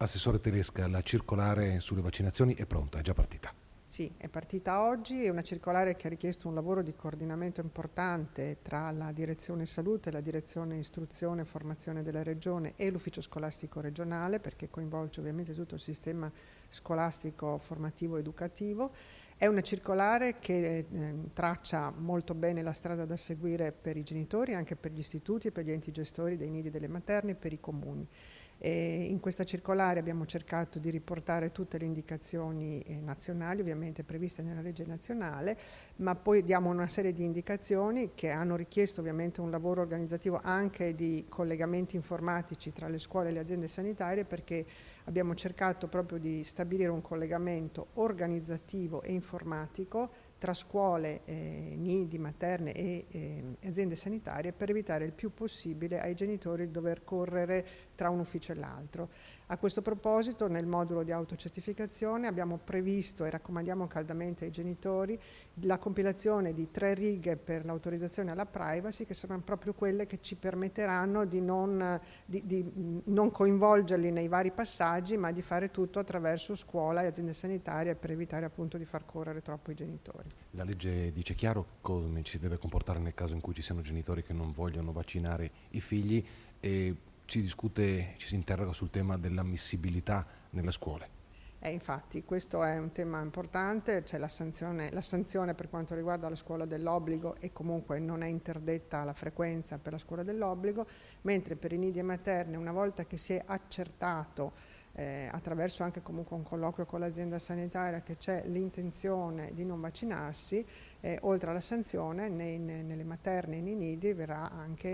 Assessore Tedesca, la circolare sulle vaccinazioni è pronta, è già partita. Sì, è partita oggi, è una circolare che ha richiesto un lavoro di coordinamento importante tra la Direzione Salute, la Direzione Istruzione e Formazione della Regione e l'Ufficio Scolastico Regionale, perché coinvolge ovviamente tutto il sistema scolastico, formativo e educativo. È una circolare che traccia molto bene la strada da seguire per i genitori, anche per gli istituti e per gli enti gestori dei nidi delle materne e per i comuni. In questa circolare abbiamo cercato di riportare tutte le indicazioni nazionali, ovviamente previste nella legge nazionale, ma poi diamo una serie di indicazioni che hanno richiesto ovviamente un lavoro organizzativo anche di collegamenti informatici tra le scuole e le aziende sanitarie, perché abbiamo cercato proprio di stabilire un collegamento organizzativo e informatico tra scuole, nidi, materne e aziende sanitarie, per evitare il più possibile ai genitori di dover correre tra un ufficio e l'altro. A questo proposito, nel modulo di autocertificazione abbiamo previsto e raccomandiamo caldamente ai genitori la compilazione di 3 righe per l'autorizzazione alla privacy, che saranno proprio quelle che ci permetteranno di non coinvolgerli nei vari passaggi, ma di fare tutto attraverso scuola e aziende sanitarie, per evitare appunto di far correre troppo i genitori. La legge dice chiaro come ci si deve comportare nel caso in cui ci siano genitori che non vogliono vaccinare i figli, e ci si interroga sul tema dell'ammissibilità nelle scuole. Infatti questo è un tema importante, c'è la sanzione per quanto riguarda la scuola dell'obbligo, e comunque non è interdetta la frequenza per la scuola dell'obbligo, mentre per i nidi e materne, una volta che si è accertato attraverso anche comunque un colloquio con l'azienda sanitaria che c'è l'intenzione di non vaccinarsi, oltre alla sanzione nelle materne e nei nidi verrà anche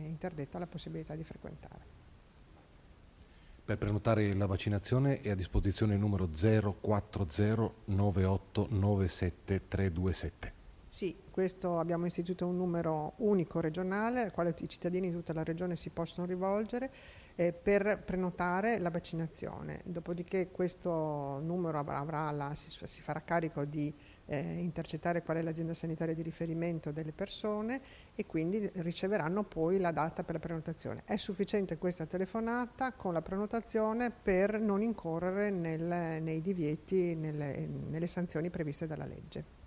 interdetta la possibilità di frequentare. Per prenotare la vaccinazione è a disposizione il numero 040 98 97 327. Sì, questo abbiamo istituito un numero unico regionale al quale i cittadini di tutta la regione si possono rivolgere per prenotare la vaccinazione. Dopodiché questo numero si farà carico di intercettare qual è l'azienda sanitaria di riferimento delle persone, e quindi riceveranno poi la data per la prenotazione. È sufficiente questa telefonata con la prenotazione per non incorrere nei divieti, nelle sanzioni previste dalla legge.